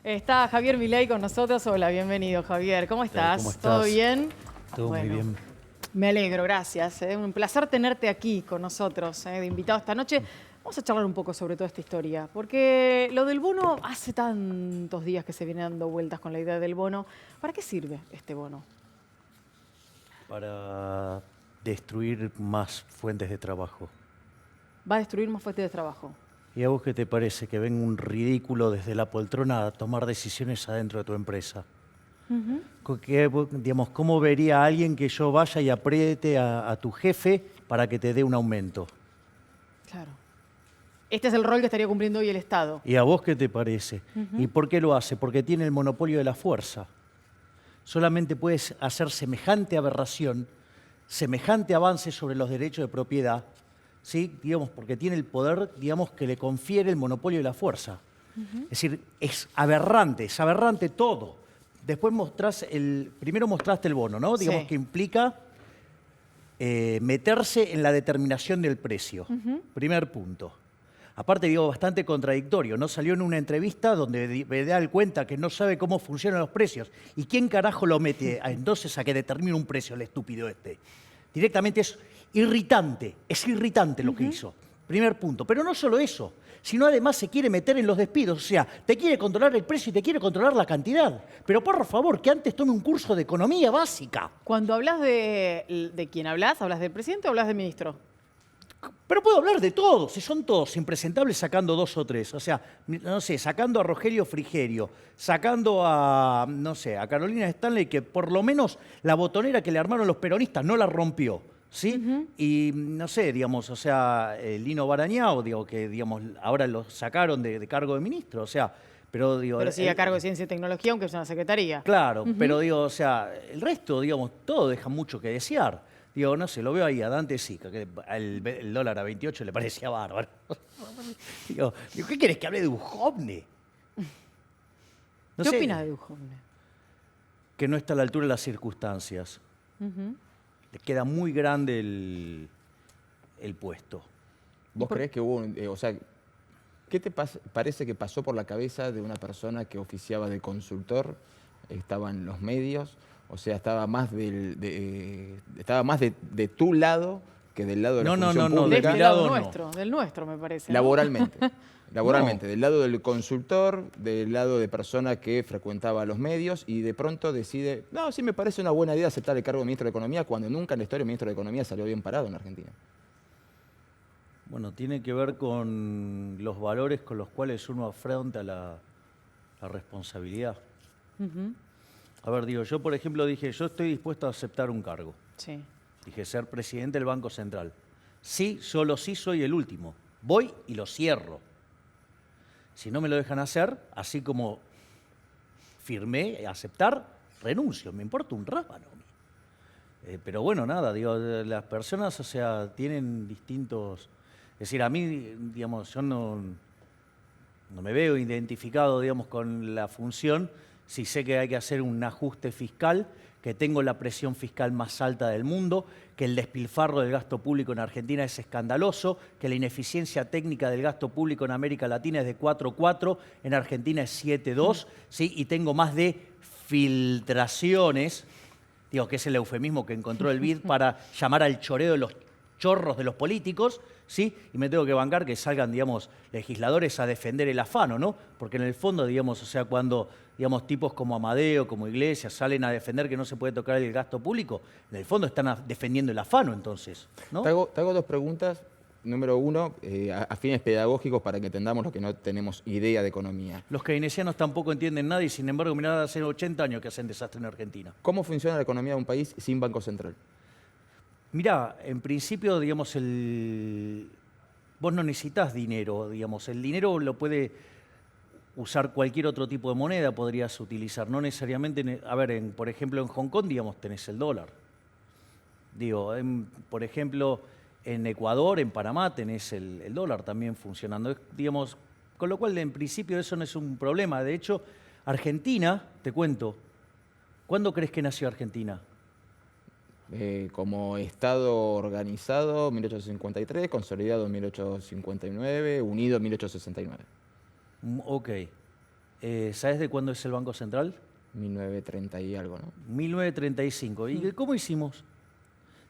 Está Javier Milei con nosotros. Hola, bienvenido, Javier. ¿Cómo estás? ¿Cómo estás? ¿Todo bien? Todo muy bien. Me alegro, gracias. Un placer tenerte aquí con nosotros, de invitado esta noche. Vamos a charlar un poco sobre toda esta historia, porque lo del bono, hace tantos días que se viene dando vueltas con la idea del bono. ¿Para qué sirve este bono? Para destruir más fuentes de trabajo. Va a destruir más fuentes de trabajo. ¿Y a vos qué te parece que venga un ridículo desde la poltrona a tomar decisiones adentro de tu empresa? Digamos, ¿cómo vería a alguien que yo vaya y apriete a tu jefe para que te dé un aumento? Claro. Este es el rol que estaría cumpliendo hoy el Estado. ¿Y a vos qué te parece? ¿Y por qué lo hace? Porque tiene el monopolio de la fuerza. Solamente puedes hacer semejante aberración, semejante avance sobre los derechos de propiedad, ¿sí? Digamos, porque tiene el poder, digamos, que le confiere el monopolio de la fuerza. Es decir, es aberrante todo. Después primero mostraste el bono, ¿no? Digamos Sí. que implica meterse en la determinación del precio. Primer punto. Aparte, digo, bastante contradictorio, ¿no? Salió en una entrevista donde me da cuenta que no sabe cómo funcionan los precios. ¿Y quién carajo lo mete entonces a que determine un precio, el estúpido este? Directamente es irritante lo que hizo. Primer punto. Pero no solo eso, sino además se quiere meter en los despidos. O sea, te quiere controlar el precio y te quiere controlar la cantidad. Pero por favor, que antes tome un curso de economía básica. Cuando hablas de quién hablas del presidente o hablas del ministro? Pero puedo hablar de todos, si son todos impresentables sacando dos o tres. O sea, no sé, sacando a Rogelio Frigerio, sacando a, no sé, a Carolina Stanley, que por lo menos la botonera que le armaron los peronistas no la rompió, ¿sí? Y no sé, digamos, o sea, Lino Barañao, digo, que digamos, ahora lo sacaron de cargo de ministro, o sea, pero digo... Pero sigue a cargo de Ciencia y Tecnología, aunque es una secretaría. Claro, pero digo, o sea, el resto, digamos, todo deja mucho que desear. Digo, no sé, lo veo ahí a Dante Sica, que el dólar a 28 le parecía bárbaro. Digo, ¿qué querés que hable de Duhovne? No ¿Qué sé, opinas de Duhovne? que no está a la altura de las circunstancias. Le queda muy grande el puesto. ¿Vos creés que hubo, o sea, qué te parece que pasó por la cabeza de una persona que oficiaba de consultor, estaba en los medios, o sea, estaba más de tu lado que del lado de la función De pública? este lado lado no. nuestro, del nuestro, me parece. ¿no? Laboralmente. Laboralmente, No. del lado del consultor, del lado de persona que frecuentaba los medios y de pronto decide, no, sí me parece una buena idea aceptar el cargo de ministro de Economía cuando nunca en la historia el ministro de Economía salió bien parado en Argentina. Bueno, tiene que ver con los valores con los cuales uno afronta la responsabilidad. A ver, digo, yo por ejemplo dije, yo estoy dispuesto a aceptar un cargo. Sí. Dije, ser presidente del Banco Central. Sí, solo sí soy el último. Voy y lo cierro. Si no me lo dejan hacer, así como firmé aceptar, renuncio. Me importa un rábano. Pero bueno, nada, digo, las personas, o sea, tienen distintos... Es decir, a mí, digamos, yo no me veo identificado, digamos, con la función si sé que hay que hacer un ajuste fiscal, que tengo la presión fiscal más alta del mundo, que el despilfarro del gasto público en Argentina es escandaloso, que la ineficiencia técnica del gasto público en América Latina es de 4,4, en Argentina es 7,2, ¿sí? Y tengo más de filtraciones, digo, que es el eufemismo que encontró el BID para llamar al choreo de los chorros de los políticos, ¿sí? Y me tengo que bancar que salgan, digamos, legisladores a defender el afano, ¿no? Porque en el fondo, digamos, o sea, cuando, digamos, tipos como Amadeo, como Iglesias, salen a defender que no se puede tocar el gasto público, en el fondo están defendiendo el afano, entonces, ¿no? Te hago dos preguntas. Número uno, a fines pedagógicos para que entendamos los que no tenemos idea de economía. Los keynesianos tampoco entienden nada y, sin embargo, mirá, hace 80 años que hacen desastre en Argentina. ¿Cómo funciona la economía de un país sin Banco Central? Mirá, en principio, digamos, vos no necesitas dinero, digamos, el dinero lo puede usar cualquier otro tipo de moneda, podrías utilizar, no necesariamente, a ver, por ejemplo, en Hong Kong, digamos, tenés el dólar. Digo, por ejemplo, en Ecuador, en Panamá, tenés el dólar también funcionando, digamos, con lo cual, en principio, eso no es un problema. De hecho, Argentina, te cuento, ¿cuándo crees que nació Argentina? Como Estado organizado, 1853, consolidado en 1859, unido en 1869. Ok. ¿Sabes de cuándo es el Banco Central? 1930 y algo, ¿no? 1935. ¿Y cómo hicimos?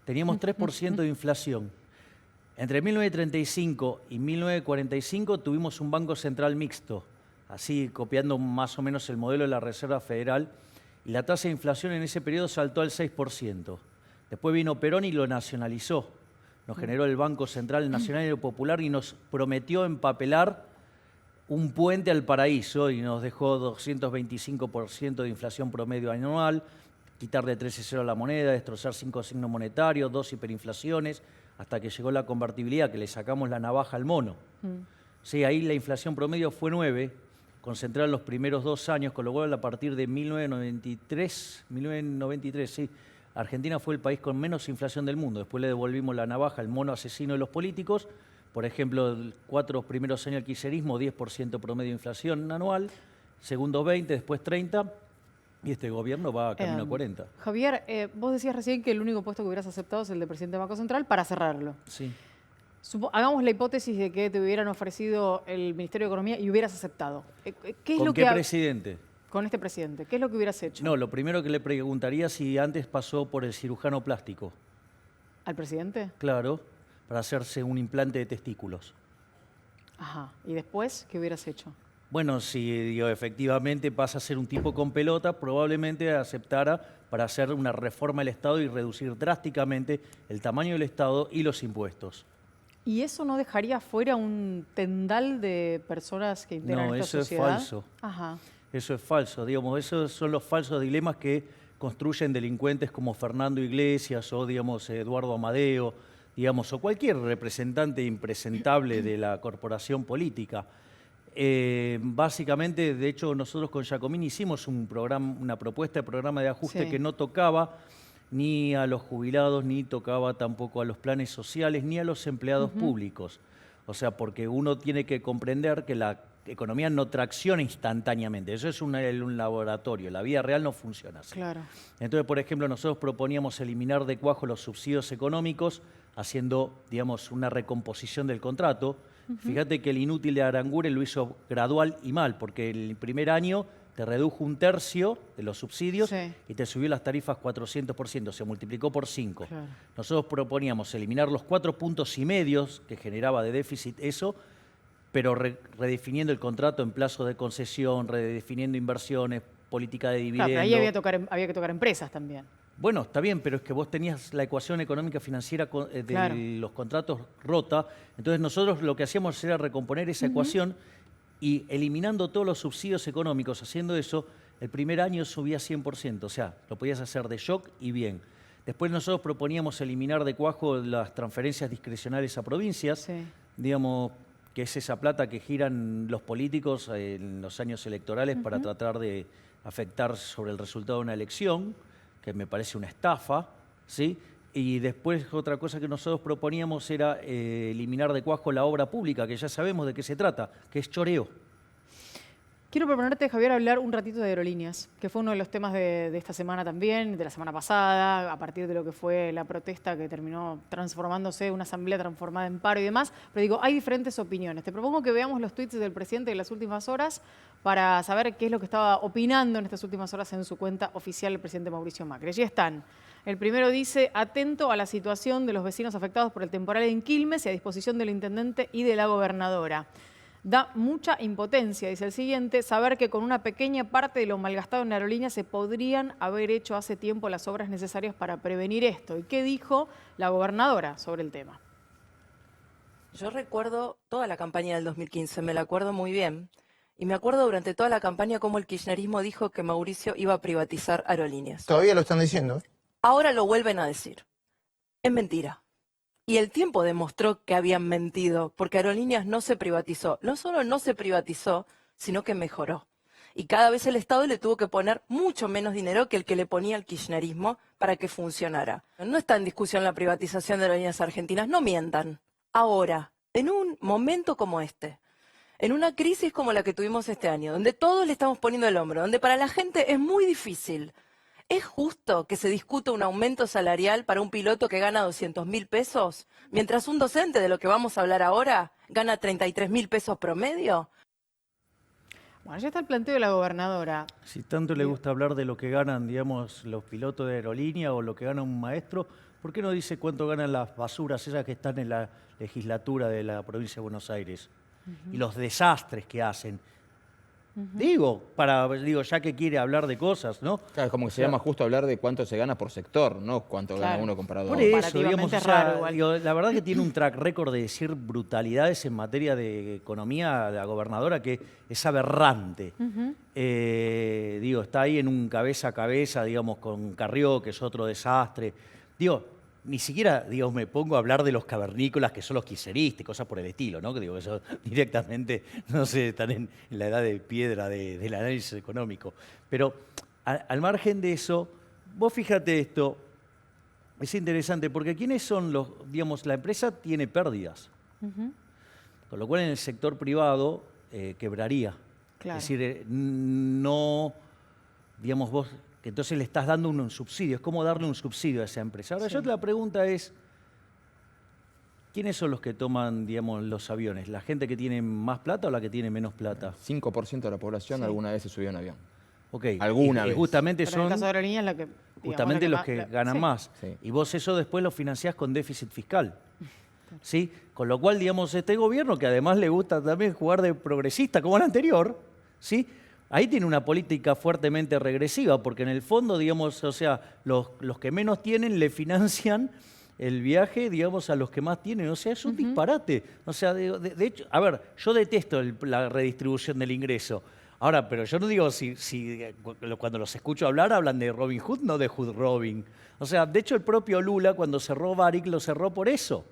Teníamos 3% de inflación. Entre 1935 y 1945 tuvimos un Banco Central mixto, así copiando más o menos el modelo de la Reserva Federal, y la tasa de inflación en ese periodo saltó al 6%. Después vino Perón y lo nacionalizó. Nos generó el Banco Central Nacional y Popular y nos prometió empapelar un puente al paraíso y nos dejó 225% de inflación promedio anual, quitar de 13,0 a la moneda, destrozar 5 signos monetarios, 2 hiperinflaciones, hasta que llegó la convertibilidad, que le sacamos la navaja al mono. Sí, ahí la inflación promedio fue 9, concentrada en los primeros 2 años, con lo cual a partir de 1993, sí, Argentina fue el país con menos inflación del mundo. Después le devolvimos la navaja al mono asesino de los políticos. Por ejemplo, los 4 primeros años del kirchnerismo, 10% promedio de inflación anual, segundo 20, después 30, y este gobierno va camino a 40. Javier, vos decías recién que el único puesto que hubieras aceptado es el de presidente del Banco Central para cerrarlo. Sí. Hagamos la hipótesis de que te hubieran ofrecido el Ministerio de Economía y hubieras aceptado. ¿Qué es ¿Con lo qué que presidente? con este presidente? ¿Qué es lo que hubieras hecho? No, lo primero que le preguntaría es si antes pasó por el cirujano plástico. ¿Al presidente? Claro, para hacerse un implante de testículos. Ajá. ¿Y después qué hubieras hecho? Bueno, si efectivamente pasa a ser un tipo con pelota, probablemente aceptara para hacer una reforma del Estado y reducir drásticamente el tamaño del Estado y los impuestos. ¿Y eso no dejaría fuera un tendal de personas que integran esta sociedad? No, eso es falso. Ajá. Eso es falso, digamos, esos son los falsos dilemas que construyen delincuentes como Fernando Iglesias o, digamos, Eduardo Amadeo, digamos, o cualquier representante impresentable de la corporación política. Básicamente, de hecho, nosotros con Giacomini hicimos una propuesta de programa de ajuste que no tocaba ni a los jubilados, ni tocaba tampoco a los planes sociales, ni a los empleados públicos. O sea, porque uno tiene que comprender que la economía no tracciona instantáneamente. Eso es un laboratorio. La vida real no funciona así. Claro. Entonces, por ejemplo, nosotros proponíamos eliminar de cuajo los subsidios económicos, haciendo, digamos, una recomposición del contrato. Fíjate que el inútil de Aranguren lo hizo gradual y mal, porque el primer año te redujo 1/3 de los subsidios y te subió las tarifas 400%, se multiplicó por 5. Claro. Nosotros proponíamos eliminar los 4,5 puntos que generaba de déficit eso, pero redefiniendo el contrato en plazo de concesión, redefiniendo inversiones, política de dividendos. Claro, pero ahí había que tocar empresas también. Bueno, está bien, pero es que vos tenías la ecuación económica financiera de los contratos rota, entonces nosotros lo que hacíamos era recomponer esa ecuación y eliminando todos los subsidios económicos, haciendo eso, el primer año subía 100%, o sea, lo podías hacer de shock y bien. Después nosotros proponíamos eliminar de cuajo las transferencias discrecionales a provincias, digamos, que es esa plata que giran los políticos en los años electorales para tratar de afectar sobre el resultado de una elección, que me parece una estafa, ¿sí? Y después otra cosa que nosotros proponíamos era eliminar de cuajo la obra pública, que ya sabemos de qué se trata, que es choreo. Quiero proponerte, Javier, hablar un ratito de aerolíneas, que fue uno de los temas de esta semana también, de la semana pasada, a partir de lo que fue la protesta que terminó transformándose, una asamblea transformada en paro y demás. Pero digo, hay diferentes opiniones. Te propongo que veamos los tweets del presidente de las últimas horas para saber qué es lo que estaba opinando en estas últimas horas en su cuenta oficial el presidente Mauricio Macri. Allí están. El primero dice, atento a la situación de los vecinos afectados por el temporal en Quilmes y a disposición del intendente y de la gobernadora. Da mucha impotencia, dice el siguiente, saber que con una pequeña parte de lo malgastado en aerolíneas se podrían haber hecho hace tiempo las obras necesarias para prevenir esto. ¿Y qué dijo la gobernadora sobre el tema? Yo recuerdo toda la campaña del 2015, me la acuerdo muy bien. Y me acuerdo durante toda la campaña cómo el kirchnerismo dijo que Mauricio iba a privatizar aerolíneas. Todavía lo están diciendo. Ahora lo vuelven a decir. Es mentira. Y el tiempo demostró que habían mentido, porque Aerolíneas no se privatizó. No solo no se privatizó, sino que mejoró. Y cada vez el Estado le tuvo que poner mucho menos dinero que el que le ponía el kirchnerismo para que funcionara. No está en discusión la privatización de Aerolíneas Argentinas, no mientan. Ahora, en un momento como este, en una crisis como la que tuvimos este año, donde todos le estamos poniendo el hombro, donde para la gente es muy difícil, ¿es justo que se discuta un aumento salarial para un piloto que gana 200.000 pesos, mientras un docente, de lo que vamos a hablar ahora, gana 33.000 pesos promedio? Bueno, ya está el planteo de la gobernadora. Si tanto le gusta hablar de lo que ganan, digamos, los pilotos de aerolínea o lo que gana un maestro, ¿por qué no dice cuánto ganan las basuras esas que están en la legislatura de la provincia de Buenos Aires? Y los desastres que hacen. Digo, ya que quiere hablar de cosas, ¿no? Claro, es como que se llama justo hablar de cuánto se gana por sector, no cuánto gana Claro. uno comparado a Por otro. eso, digamos, Comparativamente raro igual. digo, la verdad que tiene un track record de decir brutalidades en materia de economía, la gobernadora, que es aberrante. Digo, está ahí en un cabeza a cabeza, digamos, con Carrió, que es otro desastre. Digo, ni siquiera, digo, me pongo a hablar de los cavernícolas, que son los quiseristas, cosas por el estilo, ¿no? Que digo, eso directamente, no sé, están en la edad de piedra del análisis económico. Pero al margen de eso, vos fíjate esto, es interesante, porque ¿quiénes son los, digamos, la empresa tiene pérdidas, con lo cual en el sector privado quebraría. Claro. Es decir, no, digamos, vos, que entonces le estás dando un subsidio, es como darle un subsidio a esa empresa. Ahora, Sí. yo te la pregunta es, ¿quiénes son los que toman, digamos, los aviones? ¿La gente que tiene más plata o la que tiene menos plata? 5% de la población Sí. alguna vez se subió en avión. Ok. Alguna y vez. justamente Pero en el son caso de aerolíneas, la que, digamos, justamente la los más- que la- ganan sí. más. Sí. Y vos eso después lo financiás con déficit fiscal. ¿Sí? Con lo cual, digamos, este gobierno, que además le gusta también jugar de progresista como el anterior, ¿sí? Ahí tiene una política fuertemente regresiva, porque en el fondo, digamos, o sea, los que menos tienen le financian el viaje, digamos, a los que más tienen. O sea, es un disparate. O sea, de hecho, a ver, yo detesto la redistribución del ingreso. Ahora, pero yo no digo cuando los escucho hablar, hablan de Robin Hood, no de Hood Robin. O sea, de hecho, el propio Lula, cuando cerró Varig, lo cerró por eso.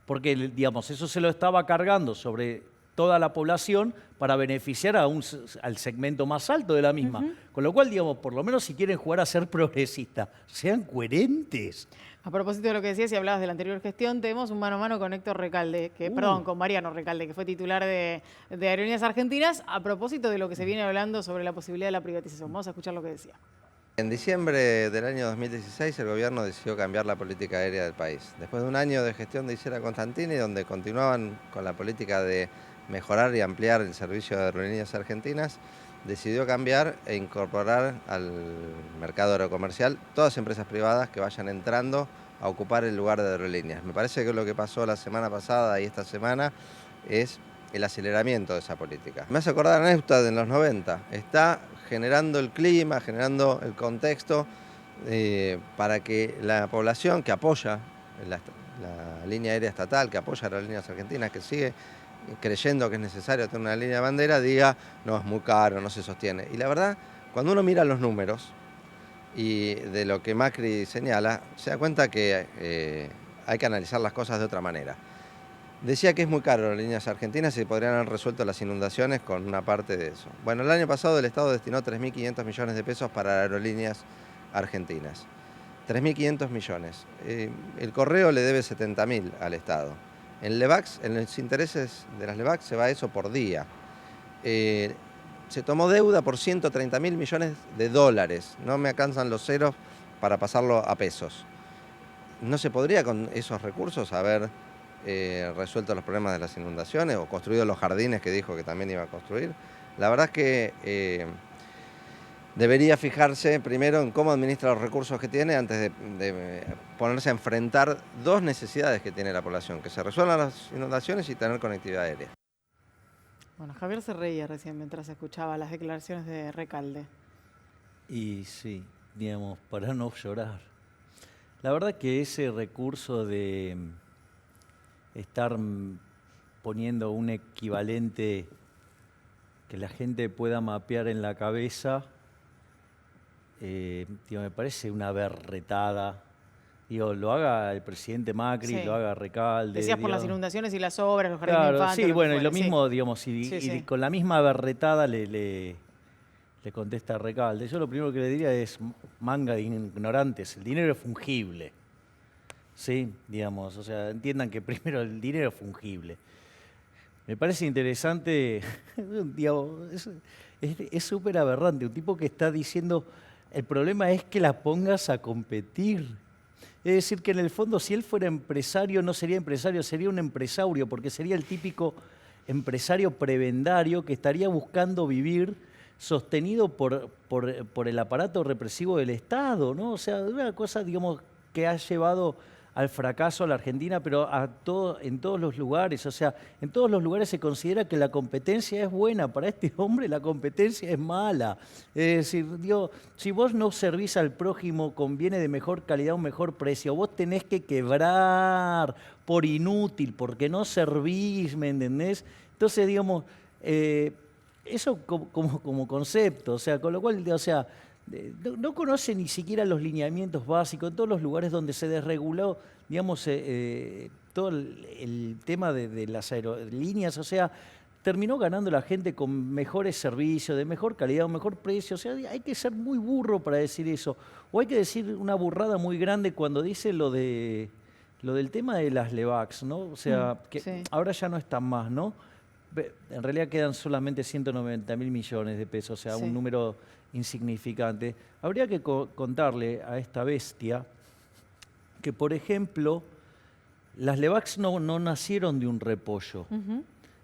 Porque, digamos, eso se lo estaba cargando sobre toda la población para beneficiar al segmento más alto de la misma. Con lo cual, digamos, por lo menos si quieren jugar a ser progresistas, sean coherentes. A propósito de lo que decías y hablabas de la anterior gestión, tenemos un mano a mano con Héctor Recalde, perdón, con Mariano Recalde, que fue titular de Aerolíneas Argentinas, a propósito de lo que se viene hablando sobre la posibilidad de la privatización. Vamos a escuchar lo que decía. En diciembre del año 2016 el gobierno decidió cambiar la política aérea del país. Después de un año de gestión de Isela Constantini, donde continuaban con la política de mejorar y ampliar el servicio de aerolíneas argentinas, decidió cambiar e incorporar al mercado aerocomercial todas las empresas privadas que vayan entrando a ocupar el lugar de aerolíneas. Me parece que lo que pasó la semana pasada y esta semana es el aceleramiento de esa política. Me hace acordar a Neustad en los 90. Está generando el clima, generando el contexto para que la población que apoya la línea aérea estatal, que apoya a Aerolíneas Argentinas, que sigue creyendo que es necesario tener una línea de bandera, diga, no, es muy caro, no se sostiene. Y la verdad, cuando uno mira los números y de lo que Macri señala, se da cuenta que hay que analizar las cosas de otra manera. Decía que es muy caro las líneas argentinas y podrían haber resuelto las inundaciones con una parte de eso. Bueno, el año pasado el Estado destinó 3.500 millones de pesos para aerolíneas argentinas. 3.500 millones. El Correo le debe 70.000 al Estado. En LEVAX, en los intereses de las LEVAX se va eso por día. Se tomó deuda por 130.000 millones de dólares. No me alcanzan los ceros para pasarlo a pesos. ¿No se podría con esos recursos haber resuelto los problemas de las inundaciones o construido los jardines que dijo que también iba a construir? La verdad es que debería fijarse primero en cómo administra los recursos que tiene antes de ponerse a enfrentar dos necesidades que tiene la población, que se resuelvan las inundaciones y tener conectividad aérea. Bueno, Javier se reía recién mientras escuchaba las declaraciones de Recalde. Y sí, digamos, para no llorar. La verdad que ese recurso de estar poniendo un equivalente que la gente pueda mapear en la cabeza, me parece una berretada. Digo, lo haga el presidente Macri, Sí. lo haga Recalde. Decías por las digo. inundaciones y las obras, los jardines de Claro, infantes. sí, que bueno, y fuere, lo sí. mismo, digamos, y Sí. con la misma berretada le contesta Recalde. Yo lo primero que le diría es manga de ignorantes, el dinero es fungible. Sí, digamos, o sea, entiendan que primero el dinero es fungible. Me parece interesante, digamos, es súper aberrante, un tipo que está diciendo, el problema es que la pongas a competir. Es decir, que en el fondo si él fuera empresario, no sería empresario, sería un empresaurio, porque sería el típico empresario prebendario que estaría buscando vivir sostenido por el aparato represivo del Estado, ¿no? O sea, una cosa, digamos, que ha llevado al fracaso a la Argentina, pero en todos los lugares. O sea, en todos los lugares se considera que la competencia es buena. Para este hombre la competencia es mala. Es decir, digo, si vos no servís al prójimo con bienes de mejor calidad, un mejor precio, vos tenés que quebrar por inútil, porque no servís, ¿me entendés? Entonces, digamos, eso como concepto, o sea, con lo cual, o sea, no conoce ni siquiera los lineamientos básicos, en todos los lugares donde se desreguló, digamos, todo el tema de las aerolíneas, o sea, terminó ganando la gente con mejores servicios, de mejor calidad, un mejor precio, o sea, hay que ser muy burro para decir eso, o hay que decir una burrada muy grande cuando dice lo del tema de las LEVAX, ¿no? O sea, que sí. ahora ya no están más, ¿no? En realidad quedan solamente 190.000 millones de pesos, o sea, Sí. un número insignificante. Habría que contarle a esta bestia que, por ejemplo, las LEVAX no nacieron de un repollo.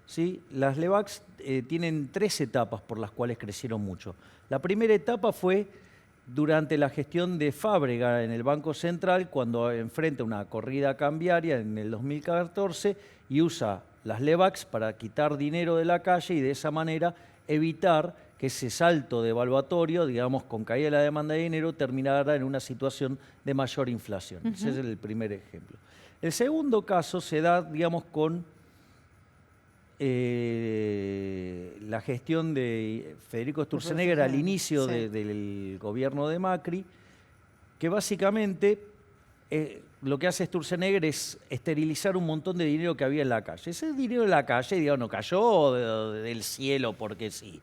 ¿Sí? Las LEVAX tienen 3 etapas por las cuales crecieron mucho. La primera etapa fue durante la gestión de Fábrega en el Banco Central, cuando enfrenta una corrida cambiaria en el 2014 y usa las LEVAX para quitar dinero de la calle y de esa manera evitar que ese salto devaluatorio, digamos, con caída de la demanda de dinero, terminara en una situación de mayor inflación. Ese es el primer ejemplo. El segundo caso se da, digamos, con la gestión de Federico Sturzenegger al inicio Sí. del gobierno de Macri, que básicamente lo que hace Sturzenegger es esterilizar un montón de dinero que había en la calle. Ese dinero en la calle, digamos, no cayó del cielo porque sí.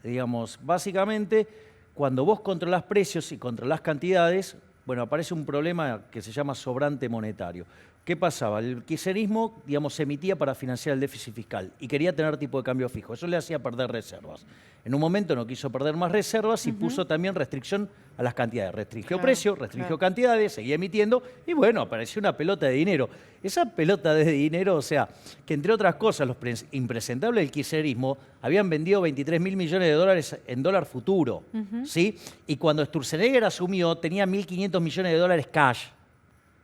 Digamos, básicamente, cuando vos controlás precios y controlás cantidades, bueno, aparece un problema que se llama sobrante monetario. ¿Qué pasaba? El kirchnerismo, digamos, se emitía para financiar el déficit fiscal y quería tener tipo de cambio fijo. Eso le hacía perder reservas. En un momento no quiso perder más reservas y puso también restricción a las cantidades. Restringió precios, restringió cantidades, seguía emitiendo y bueno, apareció una pelota de dinero. Esa pelota de dinero, o sea, que entre otras cosas los impresentables del kirchnerismo habían vendido 23.000 millones de dólares en dólar futuro, ¿sí? Y cuando Sturzenegger asumió tenía 1.500 millones de dólares cash.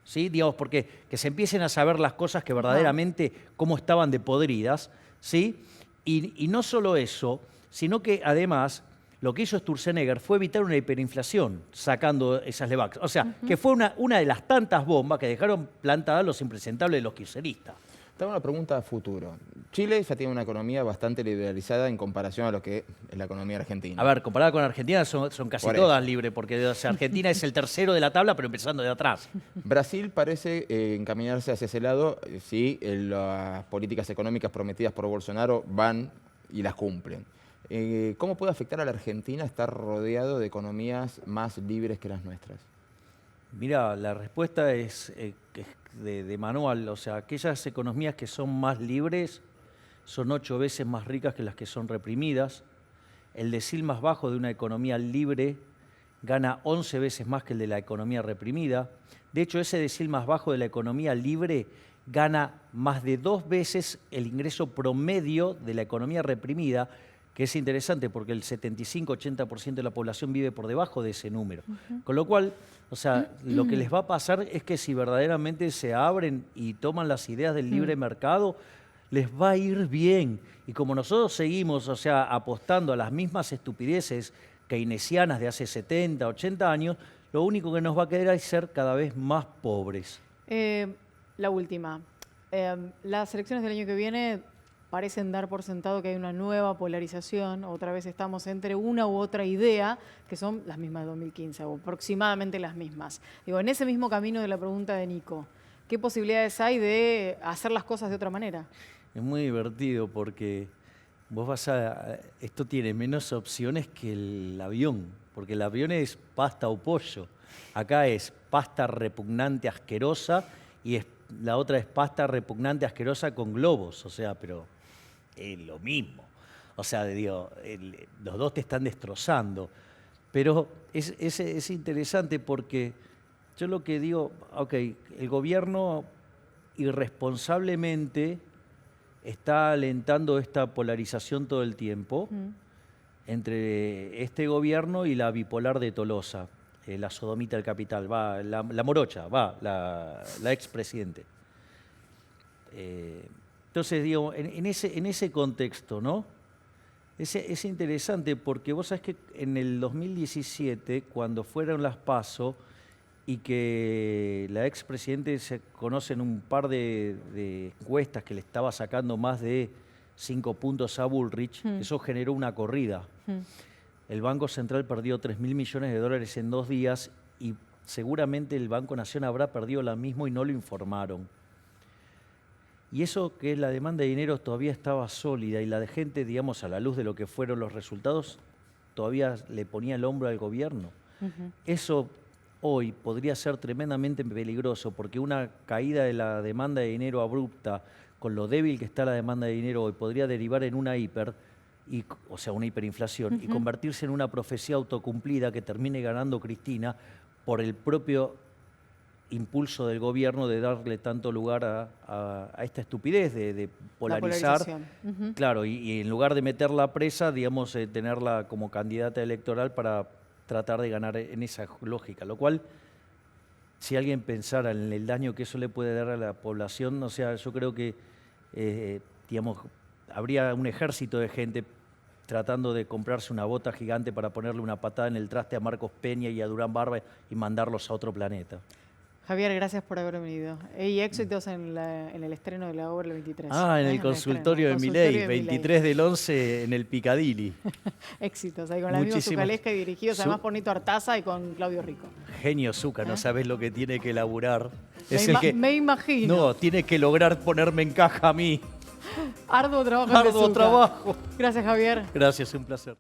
¿Sí? Digamos, porque que se empiecen a saber las cosas que verdaderamente cómo estaban de podridas, ¿sí? Y no solo eso, sino que además lo que hizo Sturzenegger fue evitar una hiperinflación sacando esas LEVAX. O sea, que fue una de las tantas bombas que dejaron plantadas los impresentables de los kirchneristas. Te hago una pregunta a futuro. Chile ya tiene una economía bastante liberalizada en comparación a lo que es la economía argentina. A ver, comparada con Argentina son casi Por todas libres, porque o sea, Argentina es el tercero de la tabla, pero empezando de atrás. Brasil parece encaminarse hacia ese lado si las políticas económicas prometidas por Bolsonaro van y las cumplen. ¿Cómo puede afectar a la Argentina estar rodeado de economías más libres que las nuestras? Mira, la respuesta es de manual. O sea, aquellas economías que son más libres son 8 veces más ricas que las que son reprimidas. El decil más bajo de una economía libre gana 11 veces más que el de la economía reprimida. De hecho, ese decil más bajo de la economía libre gana más de 2 veces el ingreso promedio de la economía reprimida, que es interesante porque el 75-80% de la población vive por debajo de ese número. Con lo cual, o sea, lo que les va a pasar es que si verdaderamente se abren y toman las ideas del libre mercado, les va a ir bien. Y como nosotros seguimos, o sea, apostando a las mismas estupideces keynesianas de hace 70, 80 años, lo único que nos va a quedar es ser cada vez más pobres. La última. Las elecciones del año que viene parecen dar por sentado que hay una nueva polarización. Otra vez estamos entre una u otra idea, que son las mismas de 2015, o aproximadamente las mismas. Digo, en ese mismo camino de la pregunta de Nico, ¿qué posibilidades hay de hacer las cosas de otra manera? Es muy divertido porque esto tiene menos opciones que el avión, porque el avión es pasta o pollo. Acá es pasta repugnante, asquerosa, y la otra es pasta repugnante, asquerosa con globos. O sea, pero es lo mismo. O sea, digo, los dos te están destrozando. Pero es interesante porque yo lo que digo, ok, el gobierno irresponsablemente está alentando esta polarización todo el tiempo entre este gobierno y la bipolar de Tolosa, la sodomita del capital, la morocha, la expresidente. Entonces, digo, en ese contexto, ¿no? Es interesante porque vos sabés que en el 2017, cuando fueron las PASO y que la expresidente se conocen un par de encuestas que le estaba sacando más de 5 puntos a Bullrich, eso generó una corrida. El Banco Central perdió 3.000 millones de dólares en 2 días y seguramente el Banco Nación habrá perdido lo mismo y no lo informaron. Y eso que la demanda de dinero todavía estaba sólida y la de gente, digamos, a la luz de lo que fueron los resultados, todavía le ponía el hombro al gobierno. Eso hoy podría ser tremendamente peligroso porque una caída de la demanda de dinero abrupta, con lo débil que está la demanda de dinero hoy, podría derivar en una o sea, una hiperinflación y convertirse en una profecía autocumplida que termine ganando Cristina por el propio impulso del gobierno de darle tanto lugar a esta estupidez de polarizar. Claro, y en lugar de meterla presa, digamos, tenerla como candidata electoral para tratar de ganar en esa lógica. Lo cual, si alguien pensara en el daño que eso le puede dar a la población, o sea, yo creo que, digamos, habría un ejército de gente tratando de comprarse una bota gigante para ponerle una patada en el traste a Marcos Peña y a Durán Barba y mandarlos a otro planeta. Javier, gracias por haber venido. Y éxitos en el estreno de la obra el 23. En el consultorio de Milei, 23 del 11 en el Piccadilly. Éxitos, ahí con la misma Zucalesca y dirigidos además por Nito Artaza y con Claudio Rico. Genio Zucca, no sabes lo que tiene que elaborar. Me imagino. No, tiene que lograr ponerme en caja a mí. Arduo trabajo. Arduo trabajo. Gracias, Javier. Gracias, un placer.